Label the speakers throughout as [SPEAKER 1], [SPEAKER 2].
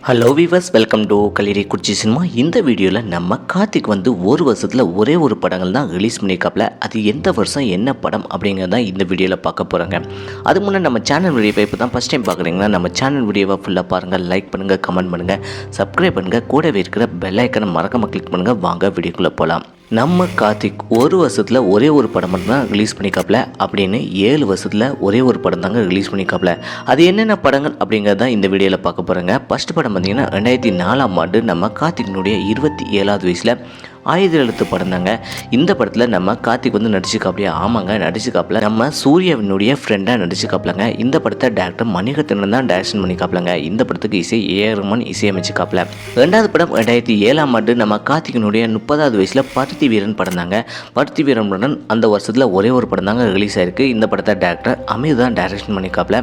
[SPEAKER 1] Hello viewers, welcome to கலிரி குச்சி cinema. இந்த வீடியோவில் நம்ம கார்த்திக் ஒரு வருஷத்தில் ஒரே ஒரு படங்கள் தான் ரிலீஸ் பண்ணியிருக்காப்புல. அது எந்த வருஷம் என்ன படம் அப்படிங்கிறதான் இந்த வீடியோவில் பார்க்க போகிறாங்க. அது முன்னே நம்ம சேனல் வீடியோவை இப்போ தான் ஃபஸ்ட் டைம் பார்க்குறீங்கன்னா நம்ம சேனல் வீடியோவை ஃபுல்லாக பாருங்கள், லைக் பண்ணுங்கள், கமெண்ட் பண்ணுங்கள், சப்ஸ்கிரைப் பண்ணுங்கள், கூடவே இருக்கிற பெல் ஐக்கனை மறக்காமல் கிளிக் பண்ணுங்கள். வாங்க வீடியோக்குள்ளே போகலாம். நம்ம கார்த்திக் ஒரு வருஷத்தில் ஒரே ஒரு படம் மட்டும் தான் ரிலீஸ் பண்ணிக்காப்புல அப்படின்னு 7 வருஷத்தில் ஒரே ஒரு படம் தாங்க ரிலீஸ் பண்ணிக்காப்புல. அது என்னென்ன படங்கள் அப்படிங்கிறத இந்த வீடியோவில் பார்க்க போகிறேங்க. ஃபஸ்ட்டு படம் பார்த்திங்கன்னா 2004ஆம் ஆண்டு நம்ம கார்த்திக்னுடைய 27வது வயசில் ஆயுத எழுத்து படம் தாங்க. இந்த படத்தில் நம்ம கார்த்திக் நடிச்சுக்காப்லையா? ஆமாங்க, நடிச்சுக்காப்புல. நம்ம சூர்யாவினுடைய ஃப்ரெண்டாக நடிச்சுக்காப்லங்க. இந்த படத்தை டேரக்டர் மணிரத்னம் தான் டைரக்ஷன் பண்ணிக்காப்லங்க. இந்த படத்துக்கு இசை ஏஆர் ரஹ்மான் இசையமைச்சுக்காப்ல. ரெண்டாவது படம் 2007ஆம் ஆண்டு நம்ம கார்த்திகனுடைய 30வது வயசில் பருத்தி வீரன் படம் தாங்க. பருத்தி வீரன் படம் அந்த வருஷத்தில் ஒரே ஒரு படம் தாங்க ரிலீஸ் ஆயிருக்கு. இந்த படத்தை டேரக்டர் அமீர் தான் டைரக்ஷன் பண்ணிக்காப்ல.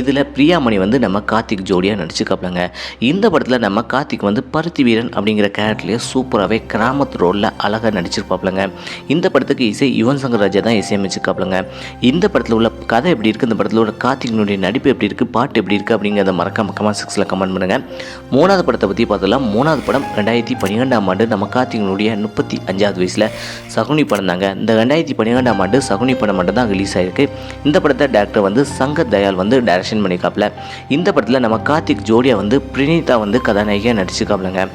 [SPEAKER 1] இதில் பிரியாமணி நம்ம கார்த்திக் ஜோடியாக நடிச்சுக்காப்லங்க. இந்த படத்தில் நம்ம கார்த்திக் பருத்தி வீரன் அப்படிங்கிற கேரக்டர்லேயே சூப்பராகவே கிராமத்து ரோலில் அழகாக நடிச்சிருப்பாப்லங்க. இந்த படத்துக்கு இசை யுவன் சங்கர் ராஜா தான் இசையமைச்சிருக்காப்லங்க. இந்த படத்தில் உள்ள கதை எப்படி இருக்குது, இந்த படத்தில் உள்ள கார்த்திகனுடைய நடிப்பு எப்படி இருக்குது, பாட்டு எப்படி இருக்குது அப்படிங்கிறத மறக்காம கமெண்ட் செக்ஷனில் கமெண்ட் பண்ணுங்கள். மூணாவது படத்தை பற்றி பார்த்தலாம். மூணாவது படம் 2012ஆம் ஆண்டு நம்ம கார்த்திகனுடைய 35வது வயசில் சகுனி படம் தாங்க. இந்த 2012ஆம் ஆண்டு சகுனி படம் மட்டும் தான் ரிலீஸ் ஆகிருக்கு. இந்த படத்தை டேரக்டர் சங்கர் தயாள் டைரக்ஷன் பண்ணிக்காப்ல. இந்த படத்தில் நம்ம கார்த்திக் ஜோடியாக பிரினிதா கதாநாயகியாக நடிச்சுக்காப்லங்க.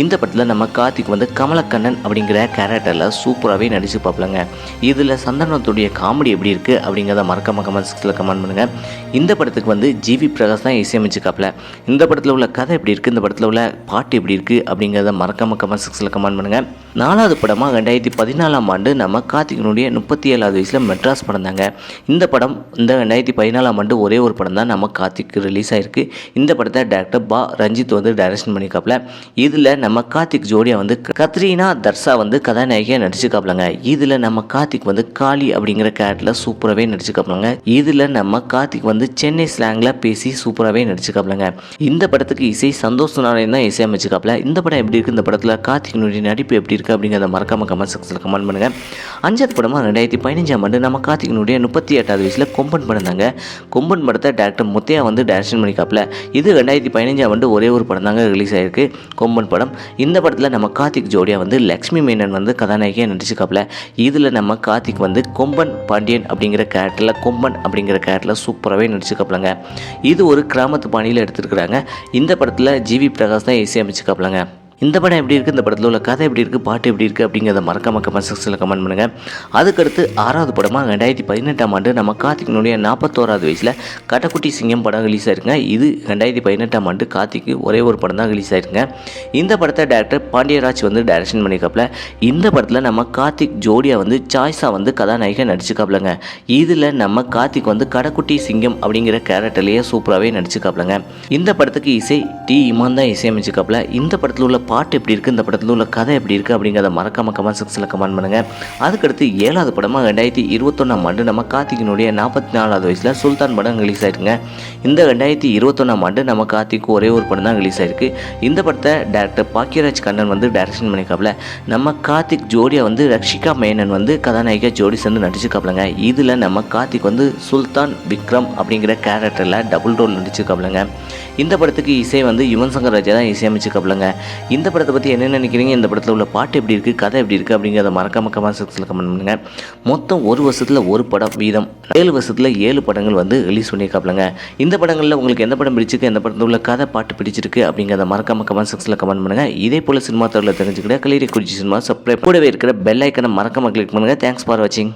[SPEAKER 1] இந்த படத்தில் நம்ம கார்த்திக் கமலக்கண்ணன் அப்படிங்கிற கேரக்டரில் சூப்பராகவே நடிச்சு பார்ப்பலங்க. இதில் சந்தானத்துடைய காமெடி எப்படி இருக்குது அப்படிங்கிறத மறக்காம கமெண்ட் செக்ஷனில் கமெண்ட் பண்ணுங்கள். இந்த படத்துக்கு ஜிவி பிரகாஷ் தான் இசையமைச்சுக்காப்ல. இந்த படத்தில் உள்ள கதை எப்படி இருக்குது, இந்த படத்தில் உள்ள பாட்டு எப்படி இருக்குது அப்படிங்கிறத மறக்காம கமெண்ட் செக்ஷனில் கமெண்ட் பண்ணுங்கள். நாலாவது படமாக 2014ஆம் ஆண்டு நம்ம கார்த்திகனுடைய 37வது வயசில் மெட்ராஸ் படம் தாங்க. இந்த படம் இந்த 2014ஆம் ஆண்டு ஒரே ஒரு படம் தான் நம்ம கார்த்திக் ரிலீஸ் ஆகிருக்கு. இந்த படத்தை டேரக்டர் ரஞ்சித் டைரக்ஷன் பண்ணிக்காப்ல. இதில் நம்ம கார்த்திக் ஜோடியாக கத்ரீனா தர்ஷா கதாநாயகியாக நடிச்சுக்காப்லங்க. இதில் நம்ம கார்த்திக் காளி அப்படிங்கிற கேரக்டரில் சூப்பராகவே நடிச்சுக்காப்லங்க. இதில் நம்ம கார்த்திக் சென்னை ஸ்லாங்கில் பேசி சூப்பராகவே நடிச்சுக்காப்லங்க. இந்த படத்துக்கு இசை சந்தோஷ் நாராயணன் தான் இசையமைச்சுக்காப்ல. இந்த படம் எப்படி இருக்குது, இந்த படத்தில் கார்த்திகனுடைய நடிப்பு எப்படி இருக்குது அப்படிங்கிறத மறக்காம கமெண்ட் செக்ஷனில் கமெண்ட் பண்ணுங்கள். அஞ்சாவது படமாக 2015ஆம் ஆண்டு நம்ம கார்த்திகனுடைய 38வது வயசில் கொம்பன் படம் தாங்க. கொம்பன் படத்தை டேரக்டர் முத்தையா டைரக்ஷன் பண்ணிக்காப்ல. இது 2015ஆம் ஆண்டு ஒரே ஒரு படம் தாங்க ரிலீஸ் ஆகிருக்கு, கொம்பன் படம். இந்த படத்தில் நம்ம கார்த்திக் ஜோடியாக லக்ஷ்மி மேனன் கதாநாயகியாக நடிச்சுக்காப்ல. இதில் நம்ம கார்த்திக் கொம்பன் பாண்டியன் அப்படிங்கிற கேரக்டரில் கொம்பன் அப்படிங்கிற கேரக்டரில் சூப்பராகவே நடிச்சுக்காப்லங்க. இது ஒரு கிராமத்து பாணியில் எடுத்துருக்குறாங்க. இந்த படத்தில் ஜிவி பிரகாஷ் தான் இசையமைச்சுக்காப்லங்க. இந்த படம் எப்படி இருக்குது, இந்த படத்தில் உள்ள கதை எப்படி இருக்குது, பாட்டு எப்படி இருக்குது அப்படிங்கிறத மறக்காம கமெண்ட் செக்ஷனில் கமெண்ட் பண்ணுங்கள். அதுக்கடுத்து ஆறாவது படமாக 2018ஆம் ஆண்டு நம்ம கார்த்திகனுடைய 41வது வயசில் கட்டக்குட்டி சிங்கம் படம் ரிலீஸ் ஆயிருங்க. இது 2018ஆம் ஆண்டு கார்த்திக்கு ஒரே ஒரு படம் தான் ரிலீஸ் ஆயிருங்க. இந்த படத்தை டேரக்டர் பாண்டியராஜ் டைரக்ஷன் பண்ணிக்காப்ல. இந்த படத்தில் நம்ம கார்த்திக் ஜோடியாக சாய்ஸாக கதாநாயகியாக நடிச்சுக்காப்லங்க. இதில் நம்ம கார்த்திக் கடைக்குட்டி சிங்கம் அப்படிங்கிற கேரக்டர்லேயே சூப்பராகவே நடிச்சுக்காப்லங்க. இந்த படத்துக்கு இசை டி இமான் தான் இசையமைச்சுக்காப்ல. இந்த படத்தில் உள்ள பாட்டு எப்படி இருக்குது, இந்த படத்தில் உள்ள கதை எப்படி இருக்குது அப்படிங்கிறத மறக்காம கமெண்ட் செக்ஷனில் கமெண்ட் பண்ணுங்கள். அதுக்கடுத்து ஏழாவது படமாக 2021ஆம் ஆண்டு நம்ம கார்த்திகனுடைய 44வது வயசில் சுல்தான் படம் ரிலீஸ் ஆயிருக்குங்க. இந்த 2021ஆம் ஆண்டு நம்ம கார்த்திக்கு ஒரே ஒரு படம் தான் ரிலீஸ் ஆயிருக்கு. இந்த படத்தை டேரக்டர் பாக்கியராஜ் கண்ணன் டைரக்ஷன் பண்ணிக்காப்ல. நம்ம கார்த்திக் ஜோடியாக ரக்ஷிகா மேனன் கதாநாயகியாக ஜோடி சேர்ந்து நடிச்சுக்காப்லங்க. இதில் நம்ம கார்த்திக் சுல்தான் விக்ரம் அப்படிங்கிற கேரக்டரில் டபுள் ரோல் நடிச்சுக்காப்லங்க. இந்த படத்துக்கு இசை யுவன் சங்கர் ராஜா தான் இசையமைச்சுக்காப்லங்க. இந்த படத்தை பற்றி என்ன நினைக்கிறீங்க, இந்த படத்தில் உள்ள பாட்டு எப்படி இருக்குது, கதை எப்படி இருக்குது அப்படிங்கிறத மறக்காம கமெண்ட் செக்ஷனில் கமெண்ட் பண்ணுங்கள். மொத்தம் ஒரு வருஷத்தில் ஒரு படம் வீதம் 7 வருஷத்தில் 7 படங்கள் ரிலீஸ் பண்ணியிருக்காப்லங்க. இந்த படங்களில் உங்களுக்கு எந்த படம் பிடிச்சிருக்கு, எந்த படத்தில் உள்ள கதை பாட்டு பிடிச்சிருக்கு அப்படிங்கிறத மறக்காம கமெண்ட் செக்ஷனில் கமெண்ட் பண்ணுங்கள். இதே போல் சினிமா தகவலை தெரிஞ்சுக்கிட்ட கலிரி குச்சி சினிமா சப்ஸ்கிரைப் கூடவே இருக்கிற பெல் ஐக்கனை மறக்காம கிளிக் பண்ணுங்கள். தேங்க்ஸ் ஃபார் வாட்சிங்.